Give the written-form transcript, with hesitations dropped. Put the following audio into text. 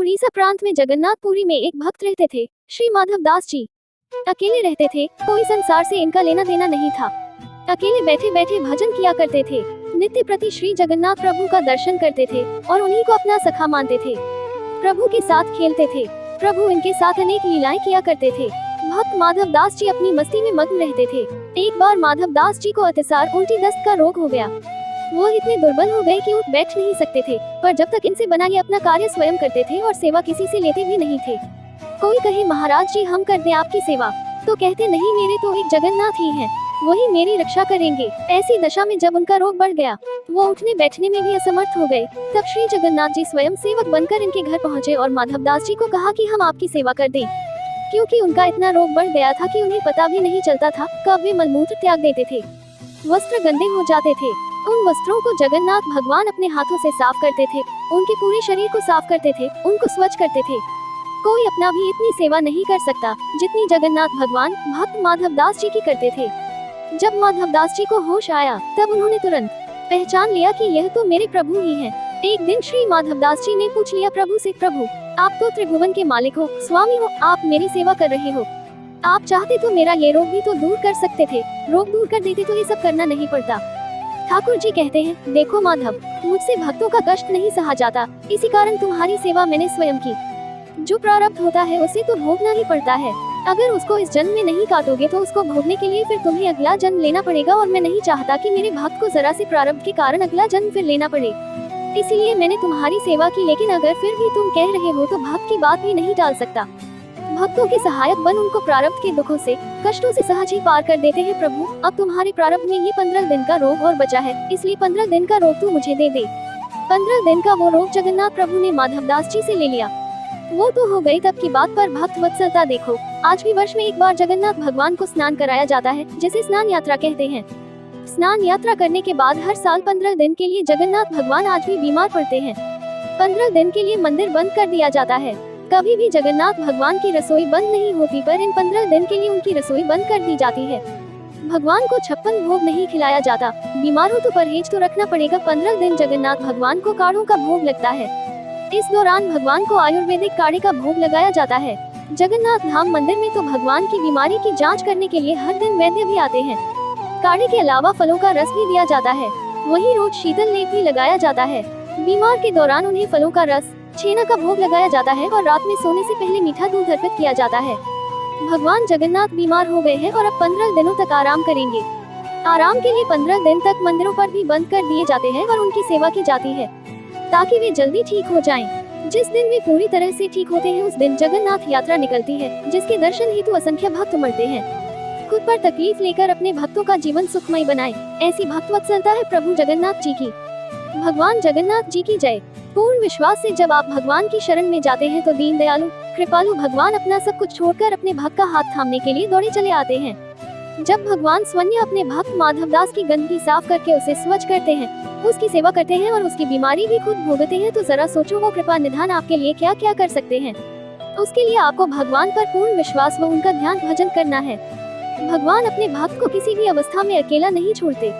उड़ीसा प्रांत में जगन्नाथपुरी में एक भक्त रहते थे, श्री माधव दास जी। अकेले रहते थे, कोई संसार से इनका लेना देना नहीं था। अकेले बैठे बैठे भजन किया करते थे। नित्य प्रति श्री जगन्नाथ प्रभु का दर्शन करते थे और उन्हीं को अपना सखा मानते थे। प्रभु के साथ खेलते थे। प्रभु इनके साथ अनेक लीलाएं किया करते थे। भक्त माधव दास जी अपनी मस्ती में मग्न रहते थे। एक बार माधव दास जी को अतिसार उल्टी दस्त का रोग हो गया। वो इतने दुर्बल हो गए कि उठ बैठ नहीं सकते थे, पर जब तक इनसे बना ये अपना कार्य स्वयं करते थे और सेवा किसी से लेते भी नहीं थे। कोई कहे महाराज जी हम कर दें आपकी सेवा, तो कहते नहीं मेरे तो एक जगन्नाथ ही हैं, वही मेरी रक्षा करेंगे। ऐसी दशा में जब उनका रोग बढ़ गया, वो उठने बैठने में भी असमर्थ हो गए। तब श्री जगन्नाथ जी स्वयं सेवक बनकर इनके घर पहुँचे और माधव दास जी को कहा कि हम आपकी सेवा कर दें, क्योंकि उनका इतना रोग बढ़ गया था कि उन्हें पता भी नहीं चलता था कब वे मलमूत्र त्याग देते थे। वस्त्र गंदे हो जाते थे। उन वस्त्रों को जगन्नाथ भगवान अपने हाथों से साफ करते थे, उनके पूरे शरीर को साफ करते थे, उनको स्वच्छ करते थे। कोई अपना भी इतनी सेवा नहीं कर सकता जितनी जगन्नाथ भगवान भक्त माधव दास जी की करते थे। जब माधव दास जी को होश आया, तब उन्होंने तुरंत पहचान लिया कि यह तो मेरे प्रभु ही हैं। एक दिन श्री माधव दास जी ने पूछ लिया प्रभु से, प्रभु आप तो त्रिभुवन के मालिक हो, स्वामी हो, आप मेरी सेवा कर रहे हो, आप चाहते तो मेरा ये रोग भी तो दूर कर सकते थे, रोग दूर कर देते तो ये सब करना नहीं पड़ता। ठाकुर जी कहते हैं, देखो माधव, मुझसे भक्तों का कष्ट नहीं सहा जाता, इसी कारण तुम्हारी सेवा मैंने स्वयं की। जो प्रारब्ध होता है उसे तो भोगना ही पड़ता है। अगर उसको इस जन्म में नहीं काटोगे तो उसको भोगने के लिए फिर तुम्हें अगला जन्म लेना पड़ेगा, और मैं नहीं चाहता कि मेरे भक्त को जरा से प्रारब्ध के कारण अगला जन्म फिर लेना पड़े। इसीलिए मैंने तुम्हारी सेवा की, लेकिन अगर फिर भी तुम कह रहे हो तो भक्त की बात भी नहीं टाल सकता। भक्तों के सहायक बन उनको प्रारब्ध के दुखों से, कष्टों से सहज ही पार कर देते हैं। प्रभु अब तुम्हारे प्रारब्ध में ये 15 दिन का रोग और बचा है, इसलिए 15 दिन का रोग तू मुझे दे दे। 15 दिन का वो रोग जगन्नाथ प्रभु ने माधव दास जी से ले लिया। वो तो हो गई तब की बात, पर भक्त वत्सलता देखो। आज भी वर्ष में एक बार जगन्नाथ भगवान को स्नान कराया जाता है, जिसे स्नान यात्रा कहते हैं। स्नान यात्रा करने के बाद हर साल 15 दिन के लिए जगन्नाथ भगवान आज भी बीमार पड़ते हैं। 15 दिन के लिए मंदिर बंद कर दिया जाता है। कभी भी जगन्नाथ भगवान की रसोई बंद नहीं होती, पर इन 15 दिन के लिए उनकी रसोई बंद कर दी जाती है। भगवान को 56 भोग नहीं खिलाया जाता। बीमार हो तो परहेज तो रखना पड़ेगा। 15 दिन जगन्नाथ भगवान को काढ़ों का भोग लगता है। इस दौरान भगवान को आयुर्वेदिक काढ़े का भोग लगाया जाता है। जगन्नाथ धाम मंदिर में तो भगवान की बीमारी की जाँच करने के लिए हर दिन वैद्य भी आते हैं। काढ़े के अलावा फलों का रस भी दिया जाता है। वहीं रोज शीतल लेप भी लगाया जाता है। बीमार के दौरान उन्हें फलों का रस, छेना का भोग लगाया जाता है और रात में सोने से पहले मीठा दूध अर्पित किया जाता है। भगवान जगन्नाथ बीमार हो गए हैं और अब 15 दिनों तक आराम करेंगे। आराम के लिए 15 दिन तक मंदिरों पर भी बंद कर दिए जाते हैं और उनकी सेवा की जाती है, ताकि वे जल्दी ठीक हो जाएं। जिस दिन वे पूरी तरह से ठीक होते हैं उस दिन जगन्नाथ यात्रा निकलती है, जिसके दर्शन हेतु असंख्य भक्त उमड़ते हैं। खुद पर तकलीफ लेकर अपने भक्तों का जीवन सुखमय बनाएं, ऐसी भक्त वत्सलता है प्रभु जगन्नाथ जी की। भगवान जगन्नाथ जी की जय। पूर्ण विश्वास से जब आप भगवान की शरण में जाते हैं तो दीन दयालु कृपालु भगवान अपना सब कुछ छोड़कर अपने भक्त का हाथ थामने के लिए दौड़े चले आते हैं। जब भगवान स्वयं अपने भक्त माधव दास की गंदगी साफ करके उसे स्वच्छ करते हैं, उसकी सेवा करते हैं और उसकी बीमारी भी खुद भोगते हैं, तो जरा सोचो वो कृपा निधान आपके लिए क्या क्या कर सकते हैं। उसके लिए आपको भगवान पर पूर्ण विश्वास व उनका ध्यान भजन करना है। भगवान अपने भक्त को किसी भी अवस्था में अकेला नहीं छोड़ते।